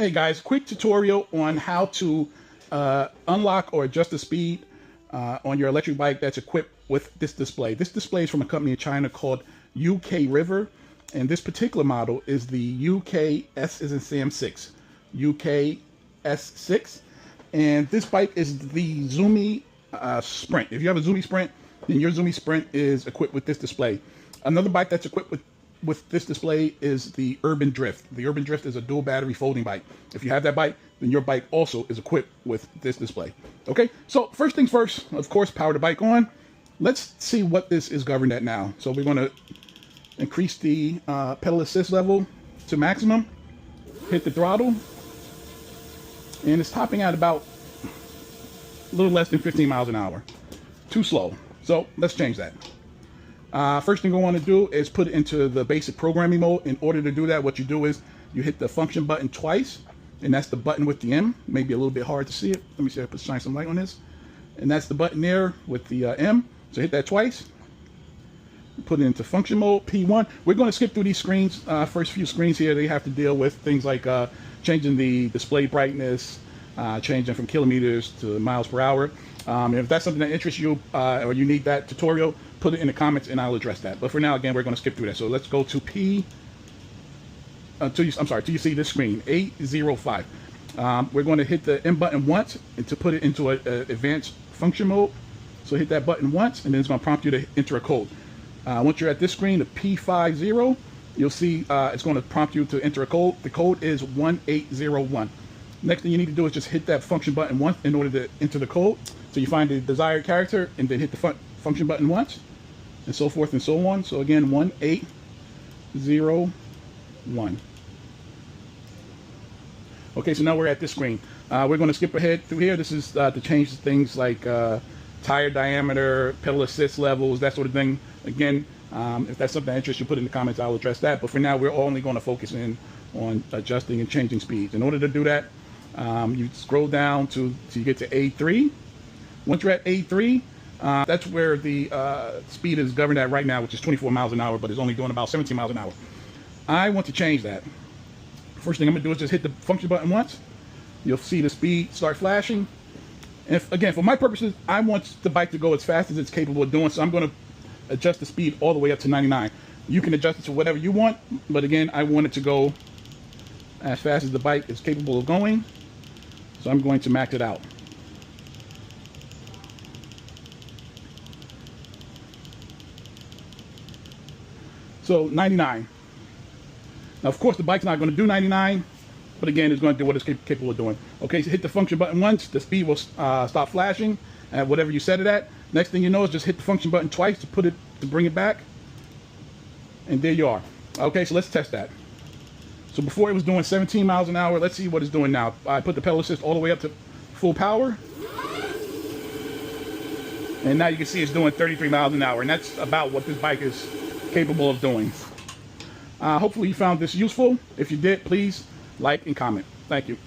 Hey guys, quick tutorial on how to unlock or adjust the speed on your electric bike that's equipped with this display. This display is from a company in China called UKRiver, and this particular model is the UKS as in Sam 6, UKS6, and this bike is the Zumi Sprint. If you have a Zumi Sprint, then your Zumi Sprint is equipped with this display. Another bike that's equipped with this display is the Urbandrift. The Urbandrift is a dual battery folding bike. If you have that bike, then your bike also is equipped with this display. Okay, so first things first, of course, power the bike on. Let's see what this is governed at now. So we're going to increase the pedal assist level to maximum, hit the throttle, and it's topping at about a little less than 15 miles an hour. Too slow. So let's change that. First thing I want to do is put it into the basic programming mode. In order to do that, what you do is you hit the function button twice, and that's the button with the M. Maybe a little bit hard to see it. Let me see if I can shine some light on this. And that's the button there with the M. So hit that twice. Put it into function mode, P1. We're going to skip through these screens. First few screens here, they have to deal with things like changing the display brightness, changing from kilometers to miles per hour. And if that's something that interests you or you need that tutorial, put it in the comments and I'll address that. But for now, again, we're going to skip through that. So let's go to till you see this screen, 805. We're going to hit the M button once and to put it into an advanced function mode. So hit that button once, and then it's going to prompt you to enter a code. Once you're at this screen, the P50, you'll see it's going to prompt you to enter a code. The code is 1801. Next thing you need to do is just hit that function button once in order to enter the code. So you find the desired character and then hit the function button once, and so forth and so on. So again, 1801. Okay, so now we're at this screen. We're going to skip ahead through here. This is to change things like tire diameter, pedal assist levels, that sort of thing. Again, if that's something that interests you, put it in the comments. I'll address that. But for now, we're only going to focus in on adjusting and changing speeds. In order to do that, you scroll down till you get to A3. Once you're at A3, that's where the speed is governed at right now, which is 24 miles an hour, but it's only doing about 17 miles an hour. I want to change that. First thing I'm going to do is just hit the function button once. You'll see the speed start flashing. And again, for my purposes, I want the bike to go as fast as it's capable of doing, so I'm going to adjust the speed all the way up to 99. You can adjust it to whatever you want, but again, I want it to go as fast as the bike is capable of going, so I'm going to max it out. So 99. Now, of course, the bike's not going to do 99, but again, it's going to do what it's capable of doing. Okay, so hit the function button once, the speed will stop flashing at whatever you set it at. Next thing you know is just hit the function button twice to bring it back, and there you are. Okay, so let's test that. So before it was doing 17 miles an hour, let's see what it's doing now. I put the pedal assist all the way up to full power, and now you can see it's doing 33 miles an hour, and that's about what this bike is capable of doing. Hopefully you found this useful. If you did, please like and comment. Thank you.